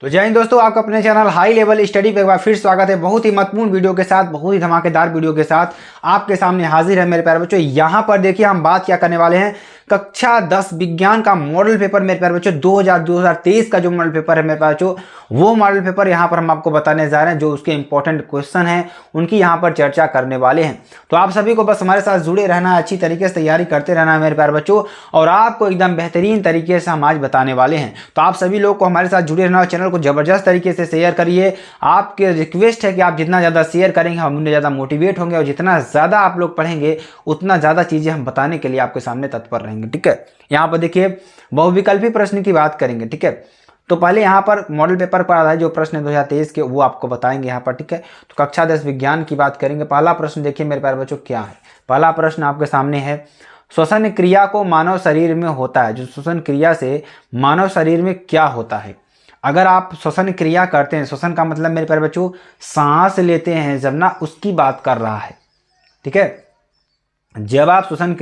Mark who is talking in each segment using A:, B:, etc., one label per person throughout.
A: तो जय हिंद दोस्तों, आपका अपने चैनल हाई लेवल स्टडी पे एक बार फिर स्वागत है। बहुत ही महत्वपूर्ण वीडियो के साथ, बहुत ही धमाकेदार वीडियो के साथ आपके सामने हाजिर है मेरे प्यारे बच्चों। यहाँ पर देखिए हम बात क्या करने वाले हैं, कक्षा 10 विज्ञान का मॉडल पेपर मेरे प्यारे बच्चों 2023 का जो मॉडल पेपर है मेरे प्यारे बच्चों, वो मॉडल पेपर यहाँ पर हम आपको बताने जा रहे हैं। जो उसके इंपॉर्टेंट क्वेश्चन हैं उनकी यहाँ पर चर्चा करने वाले हैं। तो आप सभी को बस हमारे साथ जुड़े रहना है, अच्छी तरीके से तैयारी करते रहना है मेरे प्यारे बच्चों, और आपको एकदम बेहतरीन तरीके से हम आज बताने वाले हैं। तो आप सभी लोग को हमारे साथ जुड़े रहना, चैनल को जबरदस्त तरीके से शेयर करिए। आपके रिक्वेस्ट है कि आप जितना ज़्यादा शेयर करेंगे हम उतने ज़्यादा मोटिवेट होंगे, और जितना ज़्यादा आप लोग पढ़ेंगे उतना ज़्यादा चीज़ें हम बताने के लिए आपके सामने तत्पर रहेंगे। ठीक है, यहाँ पर देखिए बहुविकल्पी प्रश्न की बात करेंगे। ठीक है, तो पहले यहाँ पर मॉडल पेपर पर आधारित जो प्रश्न है 2023 के, वो आपको बताएंगे यहाँ पर। ठीक है, तो कक्षा 10 विज्ञान की बात करेंगे। पहला प्रश्न देखिए मेरे प्यारे बच्चों क्या है। पहला प्रश्न आपके सामने है, श्वसन क्रिया को मानव शरीर में होता है, जो श्वसन क्रिया से मानव शरीर में क्या होता है। अगर आप श्वसन क्रिया करते हैं, श्वसन का मतलब मेरे प्यारे बच्चों सांस लेते हैं जब ना, उसकी बात कर रहा है। ठीक है, जब आप श्वसन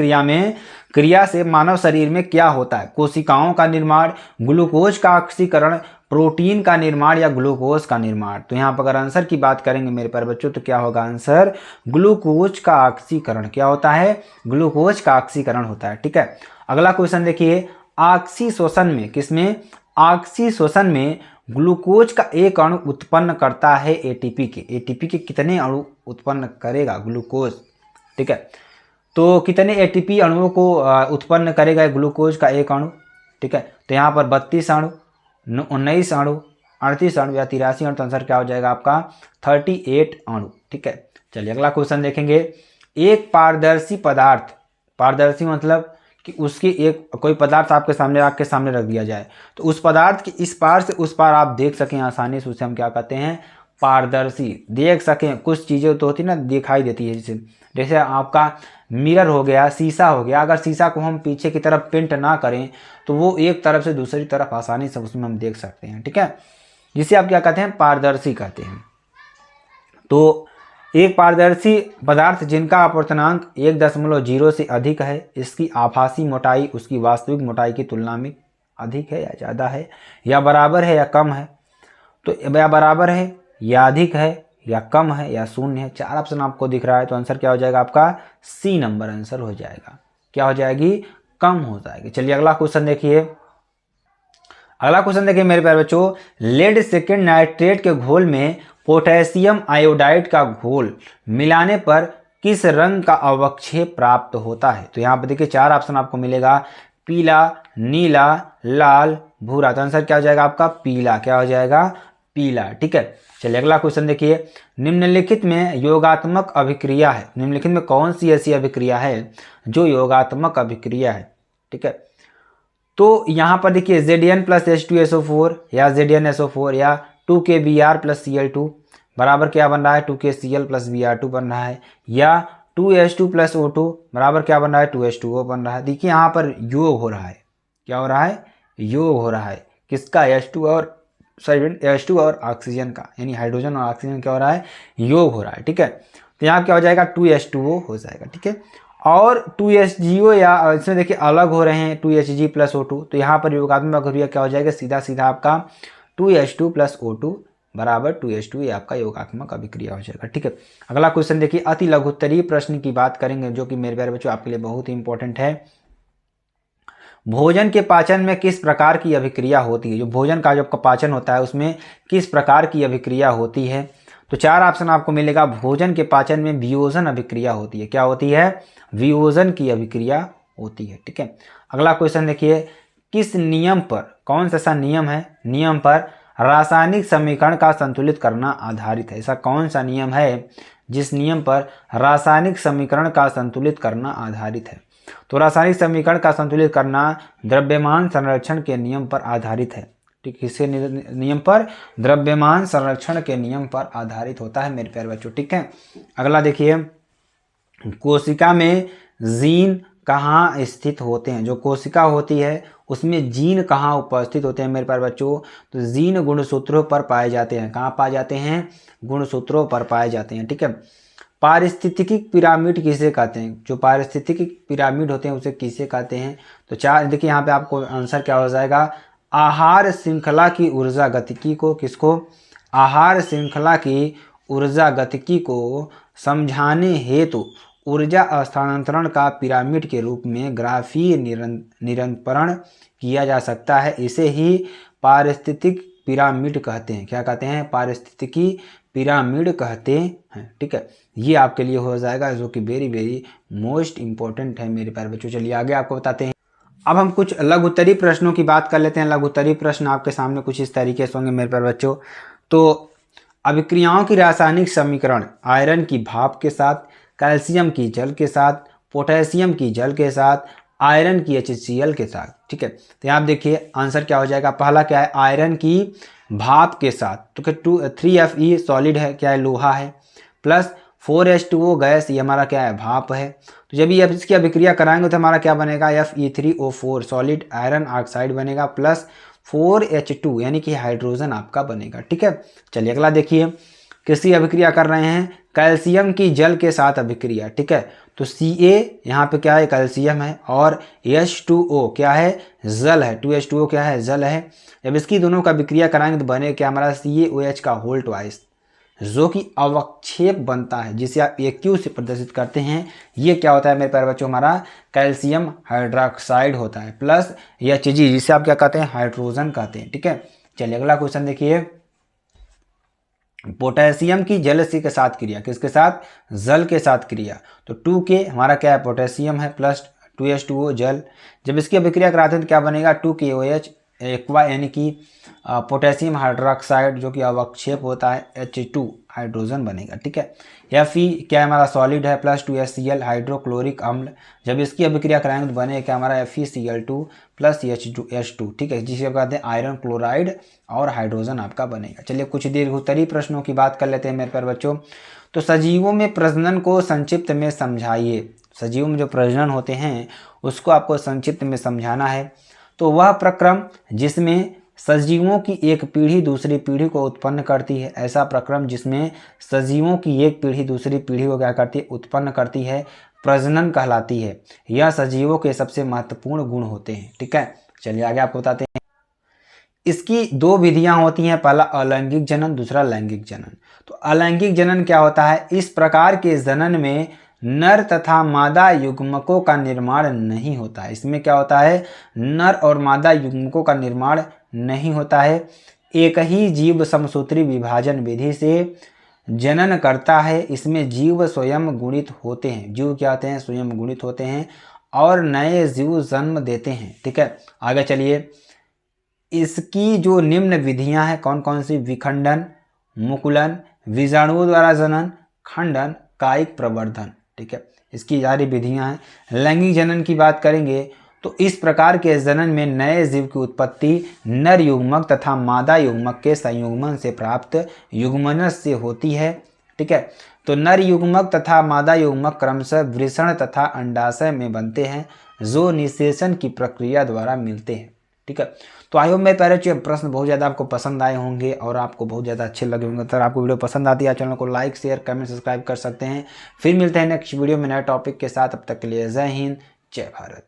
A: क्रिया से मानव शरीर में क्या होता है, कोशिकाओं का निर्माण, ग्लूकोज का ऑक्सीकरण, प्रोटीन का निर्माण या ग्लूकोज का निर्माण। तो यहाँ पर अगर आंसर की बात करेंगे मेरे प्यारे बच्चों तो क्या होगा आंसर, ग्लूकोज का ऑक्सीकरण। क्या होता है, ग्लूकोज का ऑक्सीकरण होता है। ठीक है, अगला क्वेश्चन देखिए, ऑक्सी श्वसन में, किसमें, ऑक्सी श्वसन में ग्लूकोज का एक अणु उत्पन्न करता है एटीपी के। एटीपी के कितने अणु उत्पन्न करेगा ग्लूकोज। ठीक है, तो कितने एटीपी अणुओं को उत्पन्न करेगा ग्लूकोज का एक अणु। ठीक है, तो यहाँ पर 32 अणु, 19 अणु, 38 अणु या 83 अणु। तो आंसर क्या हो जाएगा आपका 38 अणु। ठीक है, चलिए अगला क्वेश्चन देखेंगे। एक पारदर्शी पदार्थ, पारदर्शी मतलब कि उसकी एक कोई पदार्थ आपके सामने रख दिया जाए, तो उस पदार्थ की इस पार से उस पार आप देख सकें आसानी से, उसे हम क्या कहते हैं, पारदर्शी। देख सकें, कुछ चीज़ें तो होती ना दिखाई देती है, जैसे आपका मिरर हो गया, शीशा हो गया। अगर शीशा को हम पीछे की तरफ पेंट ना करें तो वो एक तरफ से दूसरी तरफ आसानी से उसमें हम देख सकते हैं। ठीक है, जिसे आप क्या कहते हैं, पारदर्शी कहते हैं। तो एक पारदर्शी पदार्थ जिनका अपवर्तनांक 1.0 से अधिक है, इसकी आभासी मोटाई उसकी वास्तविक मोटाई की तुलना में अधिक है या ज़्यादा है, या बराबर है या कम है। तो या बराबर है या अधिक है या कम है या शून्य है। 4 ऑप्शन आपको दिख रहा है, तो आंसर क्या हो जाएगा आपका सी नंबर आंसर हो जाएगा। क्या हो जाएगी, कम हो जाएगी। चलिए अगला क्वेश्चन देखिए। अगला क्वेश्चन देखिए मेरे प्यारे बच्चों, लेड सेकेंड नाइट्रेट के घोल में पोटेशियम आयोडाइड का घोल मिलाने पर किस रंग का अवक्षेप प्राप्त होता है। तो यहाँ पर देखिए 4 ऑप्शन आपको मिलेगा, पीला, नीला, लाल, भूरा। तो आंसर क्या हो जाएगा आपका पीला। क्या हो जाएगा, पीला। ठीक है, चलिए अगला क्वेश्चन देखिए। निम्नलिखित में योगात्मक अभिक्रिया है, निम्नलिखित में कौन सी ऐसी अभिक्रिया है जो योगात्मक अभिक्रिया है। ठीक है, तो यहाँ पर देखिए Zn+H2SO4 या ZnSO4 या 2KBr+Cl2 बराबर क्या बन रहा है, 2KCl+Br2 बन रहा है, या 2H2+O2 बराबर क्या बन रहा है, 2H2O बन रहा है। देखिए यहाँ पर योग हो रहा है, क्या हो रहा है, योग हो रहा है। किसका, H2 और ऑक्सीजन का, यानी हाइड्रोजन और ऑक्सीजन क्या हो रहा है, योग हो रहा है। ठीक है, तो यहाँ क्या हो जाएगा 2H2O हो जाएगा। ठीक है, और 2HGO या इसमें देखिए अलग हो रहे हैं 2Hg+O2, तो यहाँ पर योगात्मक अभिक्रिया क्या हो जाएगा, सीधा सीधा आपका 2H2+O2 बराबर 2H2, ये आपका योगात्मक अभिक्रिया हो जाएगा। ठीक है, अगला क्वेश्चन देखिए, अति लघुत्तरीय प्रश्न की बात करेंगे जो कि मेरे प्यारे बच्चों आपके लिए बहुत ही इंपॉर्टेंट है। भोजन के पाचन में किस प्रकार की अभिक्रिया होती है, जो भोजन का जो आपका पाचन होता है उसमें किस प्रकार की अभिक्रिया होती है। तो 4 ऑप्शन आपको मिलेगा, भोजन के पाचन में वियोजन अभिक्रिया होती है। क्या होती है, वियोजन की अभिक्रिया होती है। ठीक है, अगला क्वेश्चन देखिए, किस नियम पर, कौन सा नियम है, नियम पर रासायनिक समीकरण का संतुलित करना आधारित है। ऐसा कौन सा नियम है जिस नियम पर रासायनिक समीकरण का संतुलित करना आधारित है। तो रासायनिक समीकरण का संतुलित करना द्रव्यमान संरक्षण के नियम पर आधारित है। ठीक, किसके नियम पर, द्रव्यमान संरक्षण के नियम पर आधारित होता है मेरे प्यारे बच्चों। ठीक है, अगला देखिए, कोशिका में जीन कहाँ स्थित होते हैं। जो कोशिका होती है उसमें जीन कहाँ उपस्थित होते हैं मेरे प्यारे बच्चों, तो जीन गुणसूत्रों पर पाए जाते हैं। कहाँ पाए जाते हैं, गुणसूत्रों पर पाए जाते हैं। ठीक है, पारिस्थितिकी पिरामिड किसे कहते हैं, जो पारिस्थितिकी पिरामिड होते हैं उसे किसे कहते हैं। तो 4 देखिए यहाँ पे आपको आंसर क्या हो जाएगा, आहार श्रृंखला की ऊर्जा गतिकी को, किसको, आहार श्रृंखला की ऊर्जा गतिकी को समझाने हेतु ऊर्जा स्थानांतरण का पिरामिड के रूप में ग्राफीय निरूपण किया जा सकता है। इसे ही पारिस्थितिक पिरामिड कहते हैं। क्या कहते हैं? पारिस्थितिकी पिरामिड कहते हैं। ठीक है, ये आपके लिए हो जाएगा, जो कि वेरी मोस्ट इंपॉर्टेंट है मेरे प्यारे बच्चों। चलिए आगे आपको बताते हैं। अब हम कुछ लघुत्तरीय प्रश्नों की बात कर लेते हैं। लघुत्तरीय प्रश्न आपके सामने कुछ इस तरीके से होंगे मेरे प्यारे बच्चों। तो अभिक्रियाओं की रासायनिक समीकरण आयरन की भाप के साथ, कैल्शियम की जल के साथ, पोटेशियम की जल के साथ, आयरन की HCl के साथ। ठीक है, तो यहाँ आप देखिए आंसर क्या हो जाएगा। पहला क्या है? आयरन की भाप के साथ, तो 3Fe सॉलिड है, क्या है? लोहा है, प्लस 4H2O गैस, ये हमारा क्या है? भाप है। तो जब ये इसकी अभिक्रिया कराएंगे तो हमारा क्या बनेगा? Fe3O4 सॉलिड आयरन ऑक्साइड बनेगा, प्लस 4H2 यानी कि हाइड्रोजन आपका बनेगा। ठीक है, चलिए अगला देखिए। किसकी अभिक्रिया कर रहे हैं? कैल्शियम की जल के साथ अभिक्रिया। ठीक है, तो Ca यहाँ पे क्या है? कैल्शियम है, और H2O क्या है? जल है। 2H2O क्या है? जल है। जब इसकी दोनों का अभिक्रिया कराएंगे तो बने क्या हमारा? CaOH का होल ट्वाइस, जो कि अवक्षेप बनता है, जिसे आप AQ से प्रदर्शित करते हैं। ये क्या होता है मेरे प्यारे बच्चों? हमारा कैल्शियम हाइड्रोक्साइड होता है, प्लस Hg, जिसे आप क्या कहते हैं? हाइड्रोजन कहते हैं। ठीक है, चलिए अगला क्वेश्चन देखिए। पोटेशियम की जल के साथ क्रिया, किसके साथ? जल के साथ क्रिया। तो 2K हमारा क्या है? पोटेशियम है, प्लस 2H2O जल। जब इसकी अभिक्रिया कराते हैं तो क्या बनेगा? 2KOH एक्वा, यानी कि पोटेशियम हाइड्रोक्साइड, जो कि अवक्षेप होता है, H2 हाइड्रोजन बनेगा। ठीक है, Fe क्या है? हमारा सॉलिड है, प्लस 2HCl हाइड्रोक्लोरिक अम्ल। जब इसकी अभिक्रिया कराएंगे तो बने क्या हमारा? FeCl2 plus H2। ठीक है, जिसे कहते हैं आयरन क्लोराइड, और हाइड्रोजन आपका बनेगा। चलिए कुछ दीर्घोत्तरीय प्रश्नों की बात कर लेते हैं मेरे प्यारे बच्चों। तो सजीवों में प्रजनन को संक्षिप्त में समझाइए। सजीवों में जो प्रजनन होते हैं उसको आपको संक्षिप्त में समझाना है। तो वह प्रक्रम जिसमें सजीवों की एक पीढ़ी दूसरी पीढ़ी को उत्पन्न करती है, ऐसा प्रक्रम जिसमें सजीवों की एक पीढ़ी दूसरी पीढ़ी को क्या करती है? उत्पन्न करती है, प्रजनन कहलाती है। यह सजीवों के सबसे महत्वपूर्ण गुण होते हैं। ठीक है, चलिए आगे आपको बताते हैं। इसकी दो विधियां होती हैं, पहला अलैंगिक जनन, दूसरा लैंगिक जनन। तो अलैंगिक जनन क्या होता है? इस प्रकार के जनन में नर तथा मादा युग्मकों का निर्माण नहीं होता है। इसमें क्या होता है? नर और मादा युग्मकों का निर्माण नहीं होता है। एक ही जीव समसूत्री विभाजन विधि से जनन करता है। इसमें जीव स्वयं गुणित होते हैं। जीव क्या होते हैं? स्वयं गुणित होते हैं और नए जीव जन्म देते हैं। ठीक है, आगे चलिए। इसकी जो निम्न विधियां हैं कौन कौन सी? विखंडन, मुकुलन, बीजाणुओं द्वारा जनन, खंडन, कायिक प्रवर्धन। ठीक है, इसकी सारी विधियां हैं। लैंगिक जनन की बात करेंगे तो इस प्रकार के जनन में नए जीव की उत्पत्ति नर युग्मक तथा मादा युग्मक के संयुग्मन से प्राप्त युग्मनज से होती है। ठीक है, तो नर युग्मक तथा मादा युग्मक क्रमशः वृषण तथा अंडाशय में बनते हैं, जो निषेचन की प्रक्रिया द्वारा मिलते हैं। ठीक है, तो आई होप मेरे प्यारे प्रश्न बहुत ज़्यादा आपको पसंद आए होंगे और आपको बहुत ज़्यादा अच्छे लगे होंगे। तो आपको वीडियो पसंद आती है चैनल को लाइक, शेयर, कमेंट, सब्सक्राइब कर सकते हैं। फिर मिलते हैं नेक्स्ट वीडियो में नए टॉपिक के साथ। अब तक के लिए जय हिंद, जय भारत।